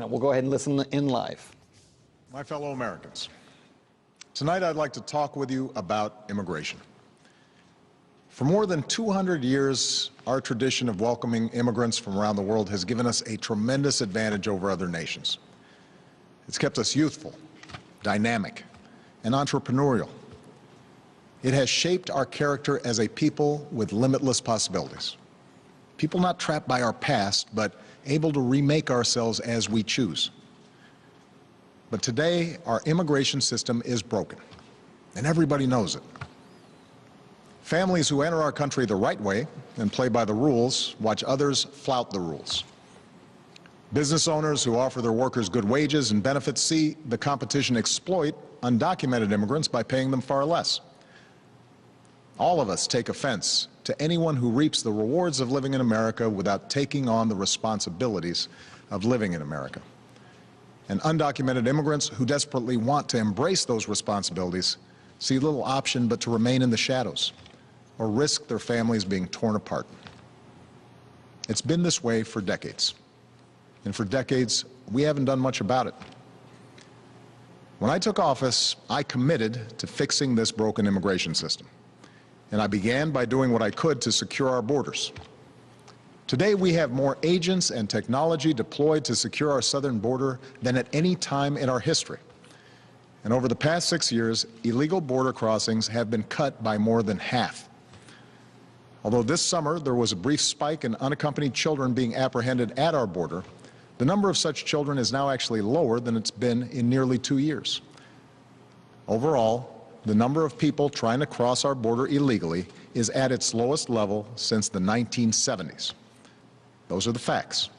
We'll go ahead and listen in live. My fellow Americans, tonight I'd like to talk with you about immigration. For more than 200 years, our tradition of welcoming immigrants from around the world has given us a tremendous advantage over other nations. It's kept us youthful, dynamic, and entrepreneurial. It has shaped our character as a people with limitless possibilities. People not trapped by our past, but able to remake ourselves as we choose. But today, our immigration system is broken, and everybody knows it. Families who enter our country the right way and play by the rules watch others flout the rules. Business owners who offer their workers good wages and benefits see the competition exploit undocumented immigrants by paying them far less. All of us take offense to anyone who reaps the rewards of living in America without taking on the responsibilities of living in America. And undocumented immigrants who desperately want to embrace those responsibilities see little option but to remain in the shadows or risk their families being torn apart. It's been this way for decades. And for decades, we haven't done much about it. When I took office, I committed to fixing this broken immigration system. And I began by doing what I could to secure our borders. Today, we have more agents and technology deployed to secure our southern border than at any time in our history. And over the past 6 years, illegal border crossings have been cut by more than half. Although this summer there was a brief spike in unaccompanied children being apprehended at our border, the number of such children is now actually lower than it's been in nearly 2 years. Overall, the number of people trying to cross our border illegally is at its lowest level since the 1970s. Those are the facts.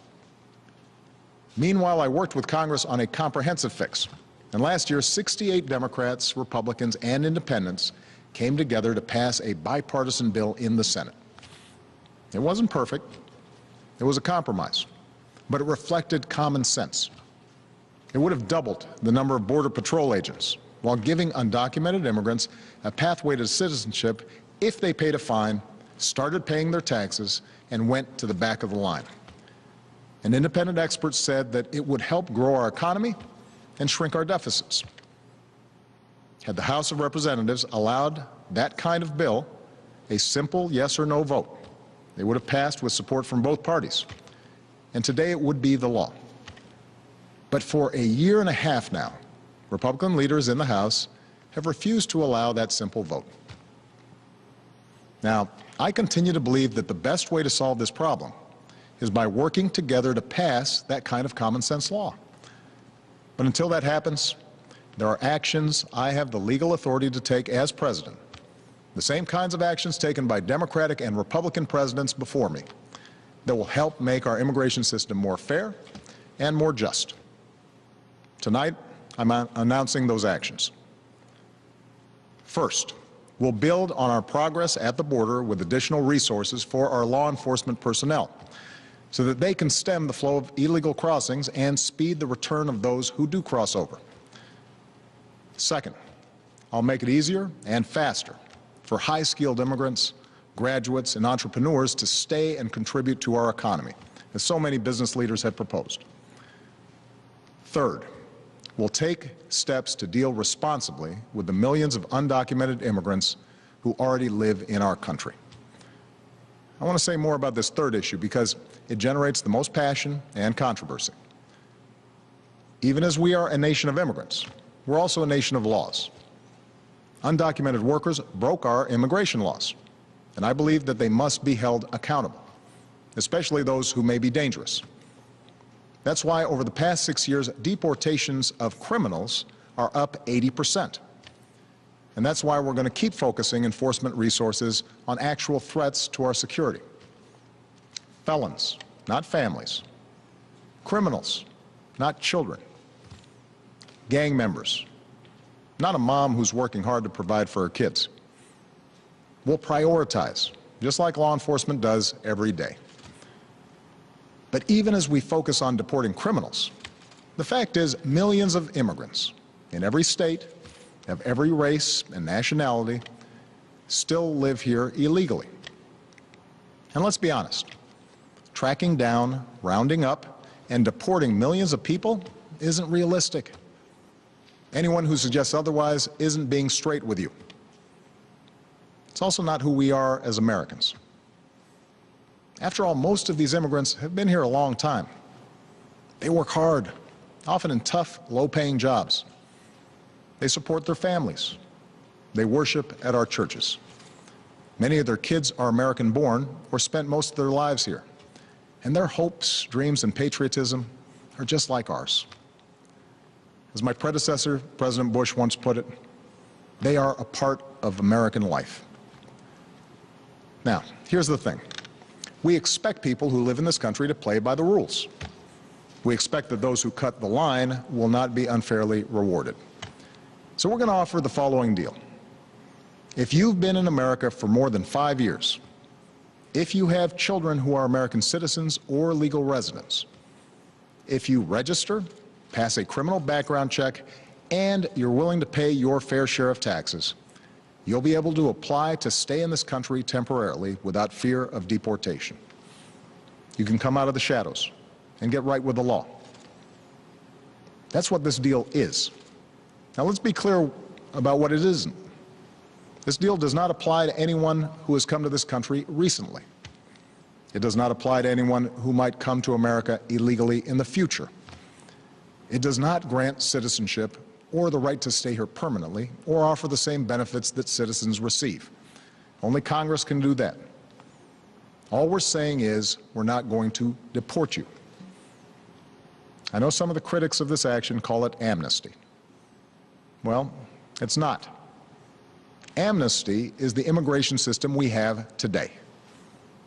Meanwhile, I worked with Congress on a comprehensive fix. And last year, 68 Democrats, Republicans, and independents came together to pass a bipartisan bill in the Senate. It wasn't perfect. It was a compromise. But it reflected common sense. It would have doubled the number of Border Patrol agents, while giving undocumented immigrants a pathway to citizenship if they paid a fine, started paying their taxes, and went to the back of the line. And independent experts said that it would help grow our economy and shrink our deficits. Had the House of Representatives allowed that kind of bill a simple yes or no vote, they would have passed with support from both parties. And today it would be the law. But for a year and a half now, Republican leaders in the House have refused to allow that simple vote. Now, I continue to believe that the best way to solve this problem is by working together to pass that kind of common sense law. But until that happens, there are actions I have the legal authority to take as president, the same kinds of actions taken by Democratic and Republican presidents before me, that will help make our immigration system more fair and more just. Tonight, I'm announcing those actions. First, we'll build on our progress at the border with additional resources for our law enforcement personnel so that they can stem the flow of illegal crossings and speed the return of those who do cross over. Second, I'll make it easier and faster for high-skilled immigrants, graduates, and entrepreneurs to stay and contribute to our economy, as so many business leaders have proposed. Third, we'll take steps to deal responsibly with the millions of undocumented immigrants who already live in our country. I want to say more about this third issue because it generates the most passion and controversy. Even as we are a nation of immigrants, we're also a nation of laws. Undocumented workers broke our immigration laws, and I believe that they must be held accountable, especially those who may be dangerous. That's why over the past 6 years, deportations of criminals are up 80%. And that's why we're going to keep focusing enforcement resources on actual threats to our security. Felons, not families. Criminals, not children. Gang members, not a mom who's working hard to provide for her kids. We'll prioritize, just like law enforcement does every day. But even as we focus on deporting criminals, the fact is millions of immigrants in every state, of every race and nationality, still live here illegally. And let's be honest, tracking down, rounding up, and deporting millions of people isn't realistic. Anyone who suggests otherwise isn't being straight with you. It's also not who we are as Americans. After all, most of these immigrants have been here a long time. They work hard, often in tough, low-paying jobs. They support their families. They worship at our churches. Many of their kids are American-born or spent most of their lives here. And their hopes, dreams, and patriotism are just like ours. As my predecessor, President Bush, once put it, they are a part of American life. Now, here's the thing. We expect people who live in this country to play by the rules. We expect that those who cut the line will not be unfairly rewarded. So we're going to offer the following deal. If you've been in America for more than 5 years, if you have children who are American citizens or legal residents, if you register, pass a criminal background check, and you're willing to pay your fair share of taxes, you'll be able to apply to stay in this country temporarily without fear of deportation. You can come out of the shadows and get right with the law. That's what this deal is. Now let's be clear about what it isn't. This deal does not apply to anyone who has come to this country recently. It does not apply to anyone who might come to America illegally in the future. It does not grant citizenship or the right to stay here permanently or offer the same benefits that citizens receive. Only Congress can do that. All we're saying is we're not going to deport you. I know some of the critics of this action call it amnesty. Well, it's not. Amnesty is the immigration system we have today.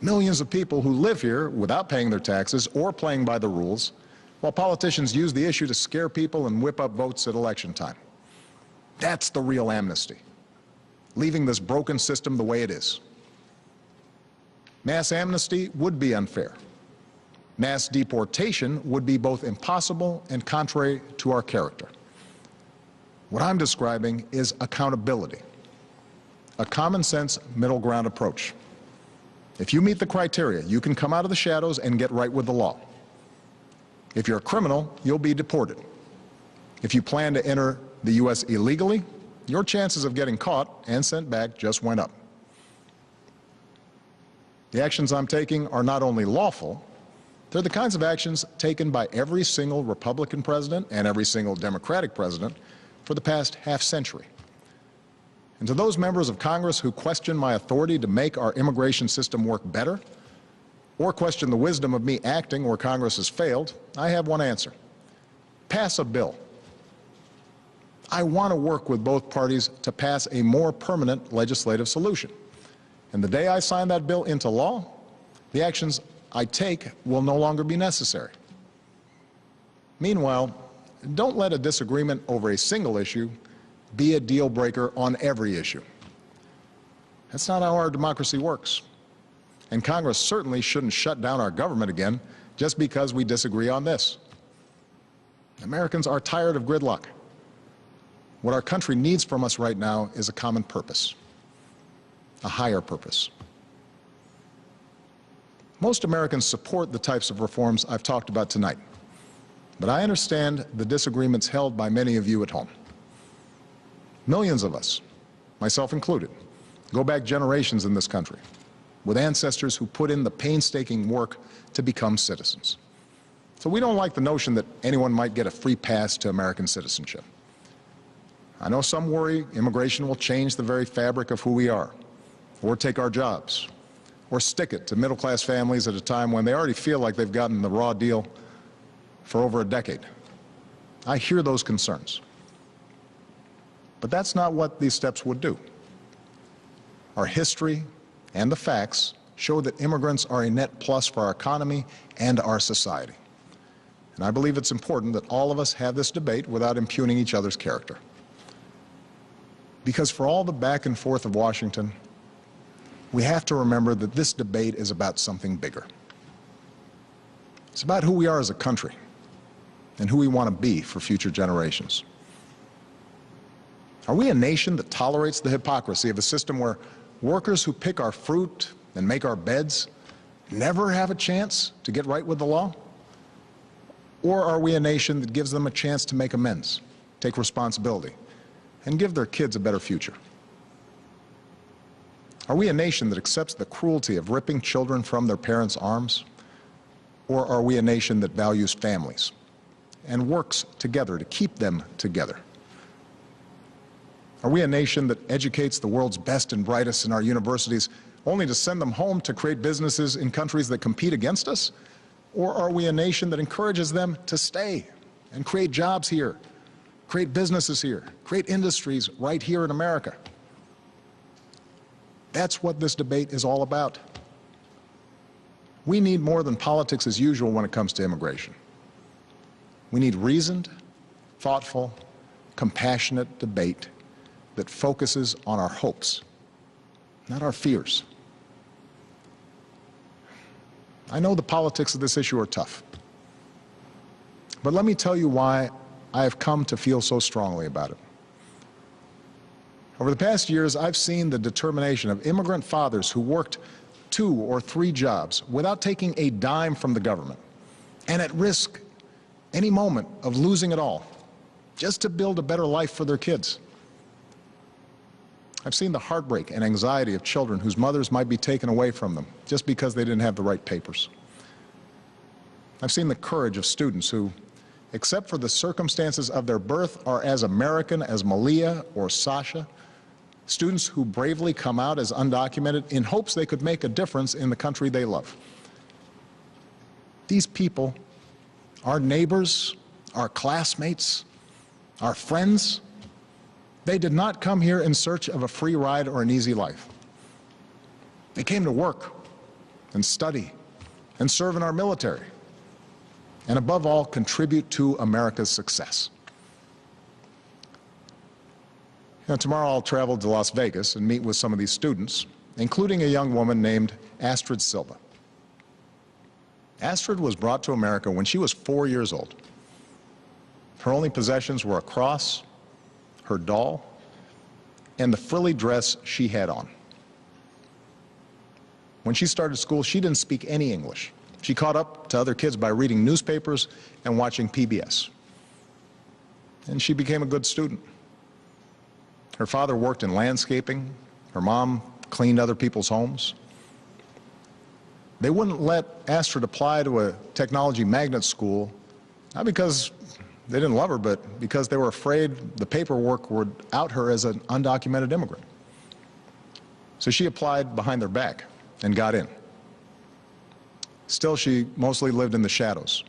Millions of people who live here without paying their taxes or playing by the rules, while politicians use the issue to scare people and whip up votes at election time. That's the real amnesty, leaving this broken system the way it is. Mass amnesty would be unfair. Mass deportation would be both impossible and contrary to our character. What I'm describing is accountability, a common-sense middle ground approach. If you meet the criteria, you can come out of the shadows and get right with the law. If you're a criminal, you'll be deported. If you plan to enter the U.S. illegally, your chances of getting caught and sent back just went up. The actions I'm taking are not only lawful, they're the kinds of actions taken by every single Republican president and every single Democratic president for the past half-century. And to those members of Congress who question my authority to make our immigration system work better, or question the wisdom of me acting where Congress has failed, I have one answer. Pass a bill. I want to work with both parties to pass a more permanent legislative solution. And the day I sign that bill into law, the actions I take will no longer be necessary. Meanwhile, don't let a disagreement over a single issue be a deal breaker on every issue. That's not how our democracy works. And Congress certainly shouldn't shut down our government again just because we disagree on this. Americans are tired of gridlock. What our country needs from us right now is a common purpose, a higher purpose. Most Americans support the types of reforms I've talked about tonight, but I understand the disagreements held by many of you at home. Millions of us, myself included, go back generations in this country, with ancestors who put in the painstaking work to become citizens. So we don't like the notion that anyone might get a free pass to American citizenship. I know some worry immigration will change the very fabric of who we are, or take our jobs, or stick it to middle-class families at a time when they already feel like they've gotten the raw deal for over a decade. I hear those concerns. But that's not what these steps would do. Our history and the facts show that immigrants are a net plus for our economy and our society. And I believe it's important that all of us have this debate without impugning each other's character. Because for all the back and forth of Washington, we have to remember that this debate is about something bigger. It's about who we are as a country and who we want to be for future generations. Are we a nation that tolerates the hypocrisy of a system where workers who pick our fruit and make our beds never have a chance to get right with the law? Or are we a nation that gives them a chance to make amends, take responsibility, and give their kids a better future? Are we a nation that accepts the cruelty of ripping children from their parents' arms? Or are we a nation that values families and works together to keep them together? Are we a nation that educates the world's best and brightest in our universities only to send them home to create businesses in countries that compete against us? Or are we a nation that encourages them to stay and create jobs here, create businesses here, create industries right here in America? That's what this debate is all about. We need more than politics as usual when it comes to immigration. We need reasoned, thoughtful, compassionate debate that focuses on our hopes, not our fears. I know the politics of this issue are tough, but let me tell you why I have come to feel so strongly about it. Over the past years, I've seen the determination of immigrant fathers who worked 2 or 3 jobs without taking a dime from the government and at risk any moment of losing it all just to build a better life for their kids. I've seen the heartbreak and anxiety of children whose mothers might be taken away from them just because they didn't have the right papers. I've seen the courage of students who, except for the circumstances of their birth, are as American as Malia or Sasha, students who bravely come out as undocumented in hopes they could make a difference in the country they love. These people, our neighbors, our classmates, our friends, they did not come here in search of a free ride or an easy life. They came to work and study and serve in our military and above all contribute to America's success. Now, tomorrow I'll travel to Las Vegas and meet with some of these students, including a young woman named Astrid Silva. Astrid was brought to America when she was 4 years old. Her only possessions were a cross, her doll, and the frilly dress she had on. When she started school, she didn't speak any English. She caught up to other kids by reading newspapers and watching PBS. And she became a good student. Her father worked in landscaping. Her mom cleaned other people's homes. They wouldn't let Astrid apply to a technology magnet school, not because they didn't love her, but because they were afraid the paperwork would out her as an undocumented immigrant. So she applied behind their back and got in. Still, she mostly lived in the shadows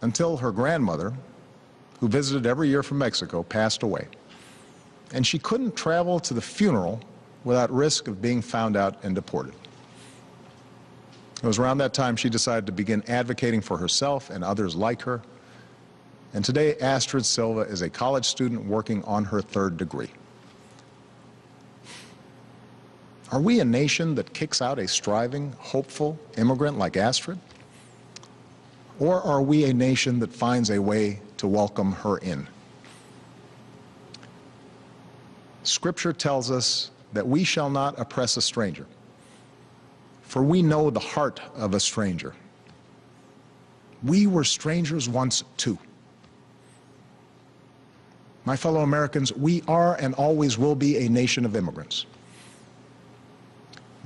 until her grandmother, who visited every year from Mexico, passed away. And she couldn't travel to the funeral without risk of being found out and deported. It was around that time she decided to begin advocating for herself and others like her. And today, Astrid Silva is a college student working on her 3rd degree. Are we a nation that kicks out a striving, hopeful immigrant like Astrid? Or are we a nation that finds a way to welcome her in? Scripture tells us that we shall not oppress a stranger, for we know the heart of a stranger. We were strangers once too. My fellow Americans, we are and always will be a nation of immigrants.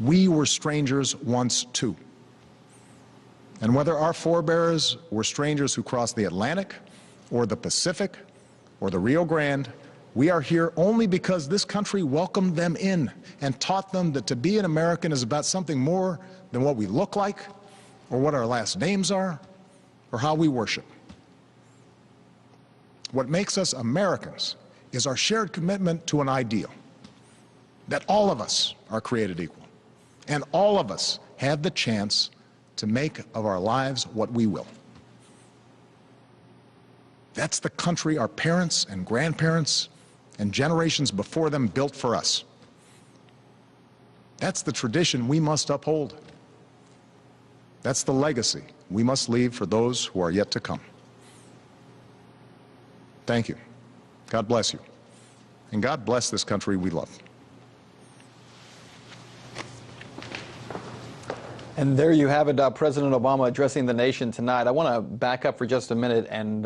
We were strangers once too. And whether our forebears were strangers who crossed the Atlantic or the Pacific or the Rio Grande, we are here only because this country welcomed them in and taught them that to be an American is about something more than what we look like or what our last names are or how we worship. What makes us Americans is our shared commitment to an ideal, that all of us are created equal, and all of us have the chance to make of our lives what we will. That's the country our parents and grandparents and generations before them built for us. That's the tradition we must uphold. That's the legacy we must leave for those who are yet to come. Thank you. God bless you. And God bless this country we love. And there you have it, President Obama addressing the nation tonight. I want to back up for just a minute and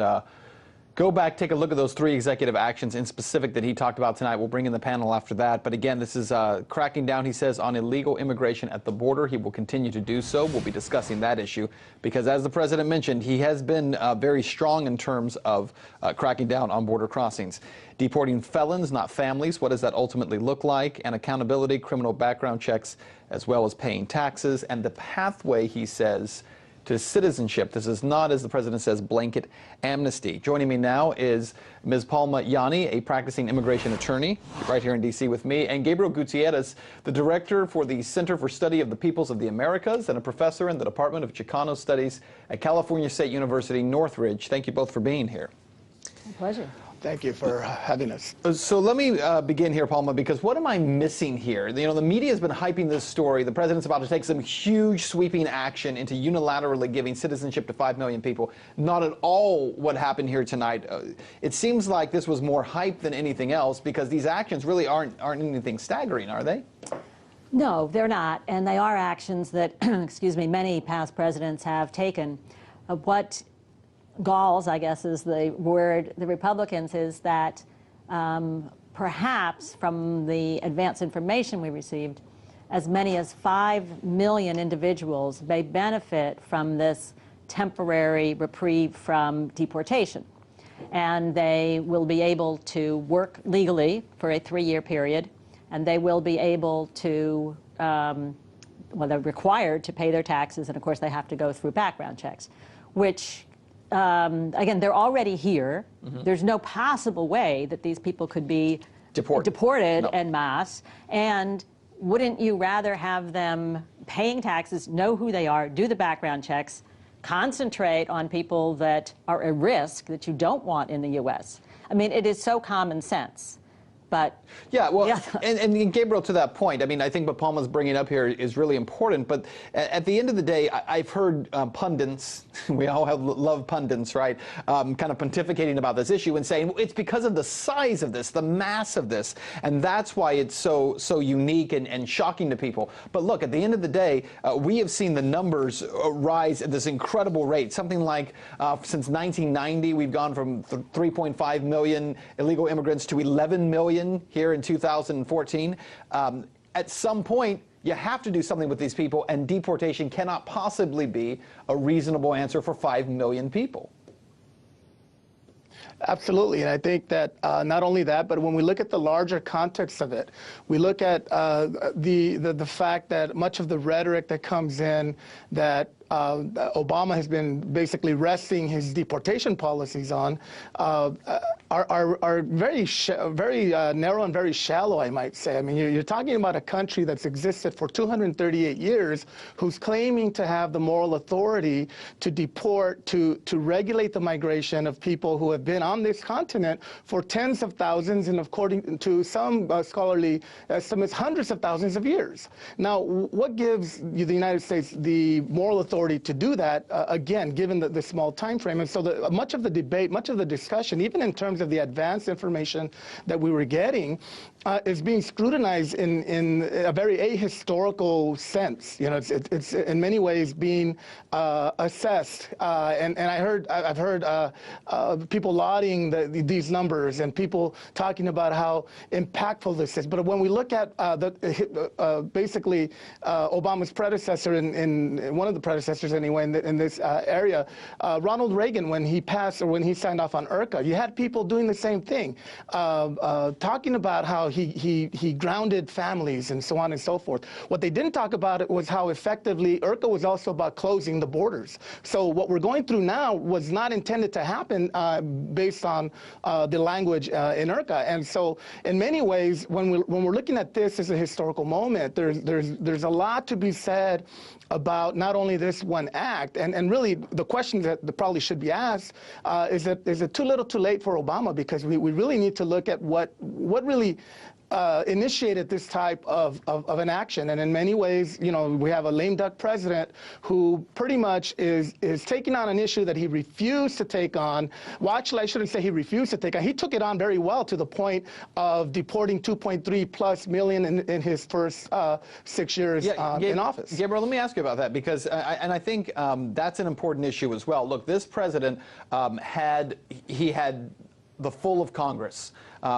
go back, take a look at those 3 executive actions in specific that he talked about tonight. We'll bring in the panel after that. But again, this is cracking down, he says, on illegal immigration at the border. He will continue to do so. We'll be discussing that issue because, as the president mentioned, he has been very strong in terms of cracking down on border crossings. Deporting felons, not families. What does that ultimately look like? And accountability, criminal background checks, as well as paying taxes. And the pathway, he says, to citizenship. This is not, as the president says, blanket amnesty. Joining me now is Ms. Palma Yanni, a practicing immigration attorney, right here in D.C. with me, and Gabriel Gutierrez, the director for the Center for Study of the Peoples of the Americas and a professor in the Department of Chicano Studies at California State University, Northridge. Thank you both for being here. My pleasure. Thank you for having us. So let me begin here, Palma, because what am I missing here? You know, the media has been hyping this story. The president's about to take some huge sweeping action into unilaterally giving citizenship to 5 million people. Not at all what happened here tonight. It seems like this was more hype than anything else because these actions really aren't anything staggering, are they? No, they're not. And they are actions that, excuse me, many past presidents have taken. What galls, I guess is the word, the Republicans, is that perhaps from the advance information we received, as many as 5 million individuals may benefit from this temporary reprieve from deportation. And they will be able to work legally for a 3-year period, and they will be able to, well, they're required to pay their taxes, and of course they have to go through background checks, which again, they're already here. Mm-hmm. There's no possible way that these people could be deported en masse. And wouldn't you rather have them paying taxes, know who they are, do the background checks, concentrate on people that are at risk that you don't want in the U.S.? I mean, it is so common sense. But yeah, well, yeah. And Gabriel, to that point, I mean, I think what Palma's bringing up here is really important. But at the end of the day, I've heard pundits, we all love pundits, right, kind of pontificating about this issue and saying, well, it's because of the size of this, the mass of this, and that's why it's so unique and shocking to people. But look, at the end of the day, we have seen the numbers rise at this incredible rate. Something like since 1990, we've gone from 3.5 million illegal immigrants to 11 million here in 2014. At some point, you have to do something with these people, and deportation cannot possibly be a reasonable answer for 5 million people. Absolutely, and I think that not only that, but when we look at the larger context of it, we look at the fact that much of the rhetoric that comes in that Obama has been basically resting his deportation policies on are very narrow and very shallow, I might say. I mean, you're talking about a country that's existed for 238 years, who's claiming to have the moral authority to deport, to regulate the migration of people who have been on this continent for tens of thousands, and according to some scholarly estimates, hundreds of thousands of years. Now, what gives the United States the moral authority to do that, again, given the small time frame? And so much of the debate, much of the discussion, even in terms of the advanced information that we were getting, is being scrutinized in a very ahistorical sense. You know, it's in many ways being assessed. And I've heard people lauding these numbers and people talking about how impactful this is. But when we look at basically Obama's predecessor, in one of the predecessors anyway, in this area, Ronald Reagan, when he passed or when he signed off on IRCA, you had people doing the same thing, talking about how he grounded families and so on and so forth. What they didn't talk about it was how effectively IRCA was also about closing the borders. So what we're going through now was not intended to happen based on the language in IRCA. And so in many ways, when we're looking at this as a historical moment, there's a lot to be said about not only this one act, and really the question that probably should be asked is it too little too late for Obama? Because we really need to look at what really initiated this type of an action. And in many ways, you know, we have a lame duck president who pretty much is taking on an issue that he refused to take on. Well, actually, I shouldn't say he refused to take on. He took it on very well to the point of deporting 2.3+ million in his first 6 years in office. Gabriel, let me ask you about that, because I think that's an important issue as well. Look, this president had the full of Congress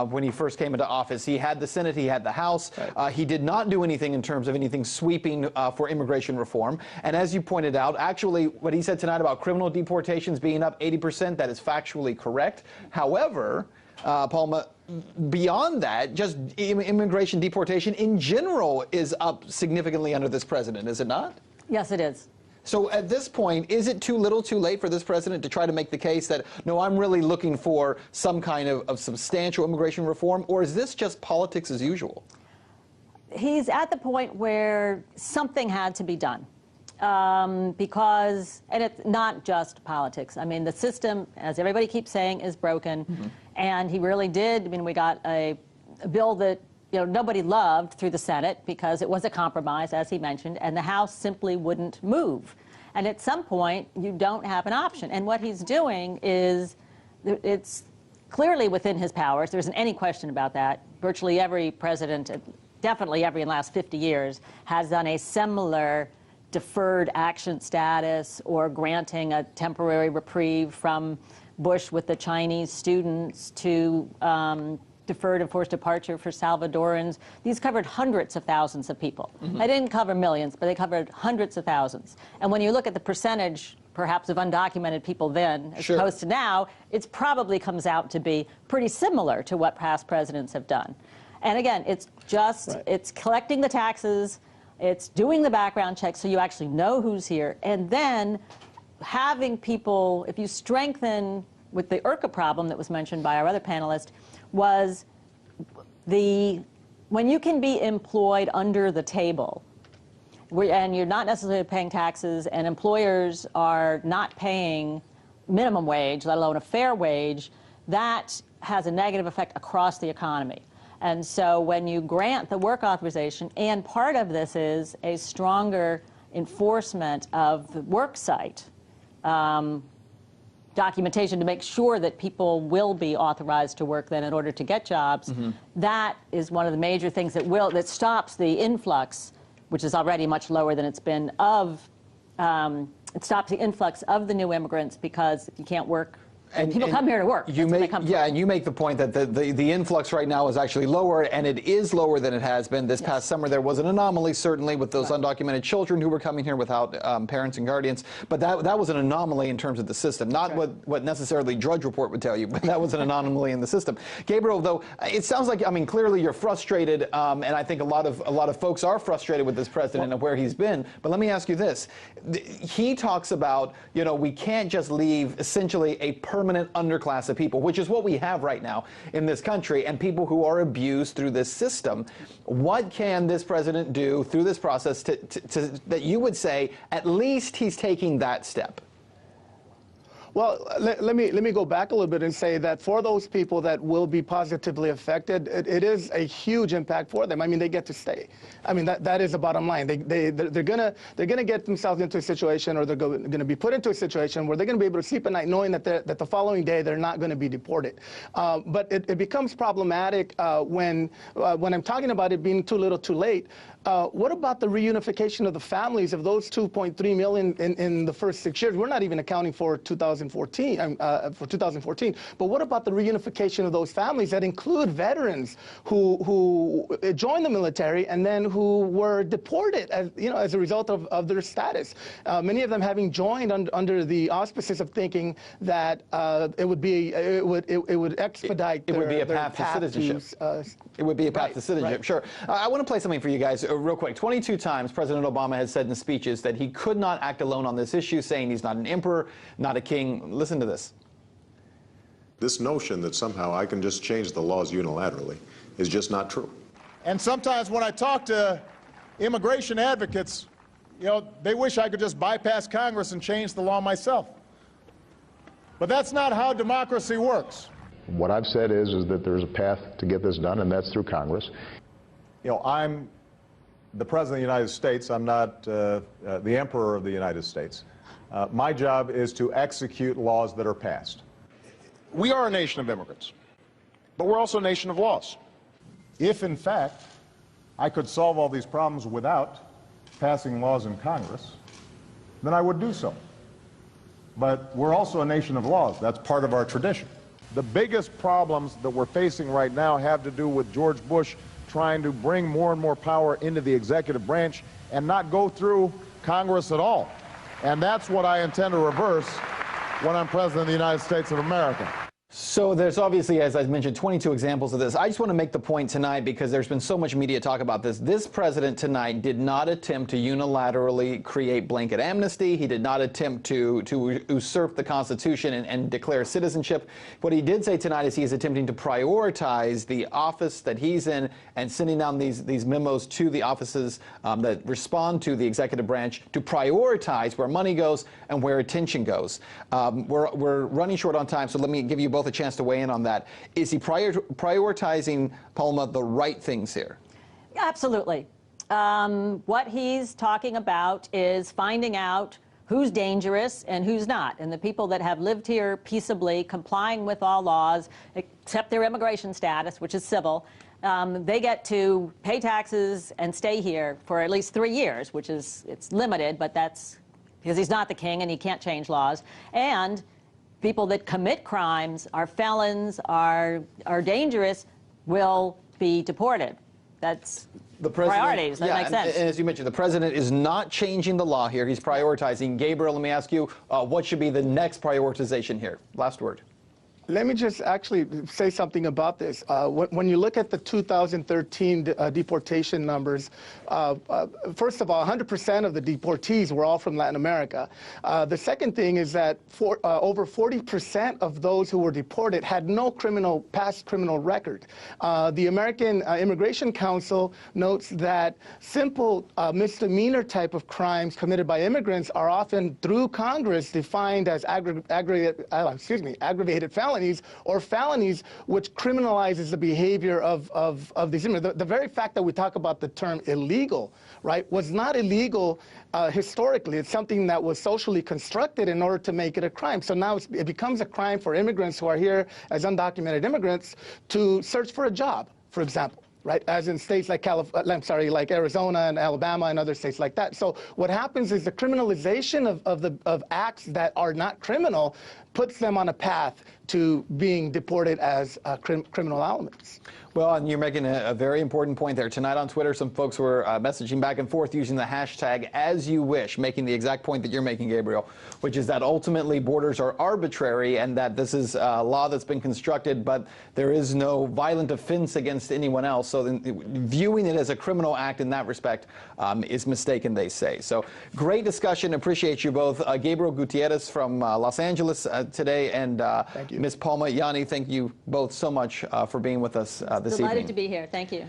when he first came into office. He had the Senate, he had the House. Right. He did not do anything in terms of anything sweeping for immigration reform. And as you pointed out, actually, what he said tonight about criminal deportations being up 80%, that is factually correct. However, Palma, beyond that, just immigration deportation in general is up significantly under this president, is it not? Yes, it is. So at this point, is it too little too late for this president to try to make the case that, no, I'm really looking for some kind of substantial immigration reform, or is this just politics as usual? He's at the point where something had to be done. Because, and it's not just politics. I mean, the system, as everybody keeps saying, is broken. Mm-hmm. And he really did. I mean, we got a bill that, you know, nobody loved through the Senate because it was a compromise, as he mentioned, and the House simply wouldn't move. And at some point, you don't have an option. And what he's doing is, it's clearly within his powers. There isn't any question about that. Virtually every president, definitely every in the last 50 years, has done a similar deferred action status or granting a temporary reprieve, from Bush with the Chinese students to deferred enforced departure for Salvadorans. These covered hundreds of thousands of people. Mm-hmm. They didn't cover millions, but they covered hundreds of thousands. And when you look at the percentage, perhaps, of undocumented people then, as opposed to now, it probably comes out to be pretty similar to what past presidents have done. And again, it's just, it's collecting the taxes, it's doing the background checks so you actually know who's here, and then having people, if you strengthen with the IRCA problem that was mentioned by our other panelist, was when you can be employed under the table, and you're not necessarily paying taxes, and employers are not paying minimum wage, let alone a fair wage, that has a negative effect across the economy. And so when you grant the work authorization, and part of this is a stronger enforcement of the work site documentation to make sure that people will be authorized to work then in order to get jobs, that is one of the major things that stops the influx, which is already much lower than it's been, of it stops the influx of the new immigrants, because if you can't work, and people come here to work. And you make the point that the influx right now is actually lower, and it is lower than it has been. This past summer, there was an anomaly, certainly, with those undocumented children who were coming here without parents and guardians. But that was an anomaly in terms of the system, not what necessarily Drudge Report would tell you, but that was an anomaly in the system. Gabriel, though, it sounds like, I mean, clearly you're frustrated, and I think a lot of folks are frustrated with this president and where he's been. But let me ask you this: he talks about, you know, we can't just leave essentially a permanent underclass of people, which is what we have right now in this country, and people who are abused through this system. What can this president do through this process that you would say at least he's taking that step? Well, let me go back a little bit and say that for those people that will be positively affected, it is a huge impact for them. I mean, they get to stay. I mean, that is the bottom line. They're gonna get themselves into a situation, or they're gonna be put into a situation where they're gonna be able to sleep at night knowing that the following day they're not gonna be deported. But it becomes problematic when I'm talking about it being too little, too late. What about the reunification of the families of those 2.3 million in the first 6 years? We're not even accounting for 2014, but what about the reunification of those families that include veterans who joined the military and then who were deported as a result of their status? Many of them having joined under the auspices of thinking that it would expedite their path to citizenship. It would be a path to citizenship, sure. I want to play something for you guys real quick. 22 times President Obama has said in speeches that he could not act alone on this issue, saying he's not an emperor, not a king. Listen to this. This notion that somehow I can just change the laws unilaterally is just not true. And sometimes when I talk to immigration advocates, you know, they wish I could just bypass Congress and change the law myself. But that's not how democracy works. What I've said is that there's a path to get this done, and that's through Congress. You know, I'm the President of the United States. I'm not the Emperor of the United States. My job is to execute laws that are passed. We are a nation of immigrants, but we're also a nation of laws. If, in fact, I could solve all these problems without passing laws in Congress, then I would do so. But we're also a nation of laws. That's part of our tradition. The biggest problems that we're facing right now have to do with George Bush trying to bring more and more power into the executive branch and not go through Congress at all. And that's what I intend to reverse when I'm President of the United States of America. So there's obviously, as I mentioned, 22 examples of this. I just want to make the point tonight, because there's been so much media talk about this. This president tonight did not attempt to unilaterally create blanket amnesty. He did not attempt to usurp the Constitution and declare citizenship. What he did say tonight is he is attempting to prioritize the office that he's in and sending down these memos to the offices that respond to the executive branch to prioritize where money goes and where attention goes. We're running short on time, so let me give you both a chance to weigh in on that. Is he prioritizing, Palma, the right things here? Absolutely. What he's talking about is finding out who's dangerous and who's not. And the people that have lived here peaceably, complying with all laws, except their immigration status, which is civil, they get to pay taxes and stay here for at least 3 years, which is, it's limited, but that's because he's not the king and he can't change laws. And people that commit crimes, are felons, are dangerous, will be deported. That's the priorities. That makes sense. And as you mentioned, the president is not changing the law here. He's prioritizing. Gabriel, let me ask you, what should be the next prioritization here? Last word. Let me just actually say something about this. When you look at the 2013 deportation numbers, first of all, 100% of the deportees were all from Latin America. The second thing is that over 40% of those who were deported had no past criminal record. The American Immigration Council notes that simple misdemeanor type of crimes committed by immigrants are often, through Congress, defined as aggravated felonies or felonies, which criminalizes the behavior of these immigrants. The very fact that we talk about the term illegal, right, was not illegal historically. It's something that was socially constructed in order to make it a crime. So now it becomes a crime for immigrants who are here as undocumented immigrants to search for a job, for example. Right, as in states like like Arizona and Alabama and other states like that. So what happens is the criminalization of acts that are not criminal puts them on a path to being deported as criminal elements. Well, and you're making a very important point there. Tonight on Twitter, some folks were messaging back and forth using the hashtag #AsYouWish, making the exact point that you're making, Gabriel, which is that ultimately borders are arbitrary and that this is a law that's been constructed, but there is no violent offense against anyone else. So then, viewing it as a criminal act in that respect is mistaken, they say. So great discussion. Appreciate you both. Gabriel Gutierrez from Los Angeles today, and Ms. Palma Yanni, thank you both so much for being with us this evening. Delighted to be here. Thank you.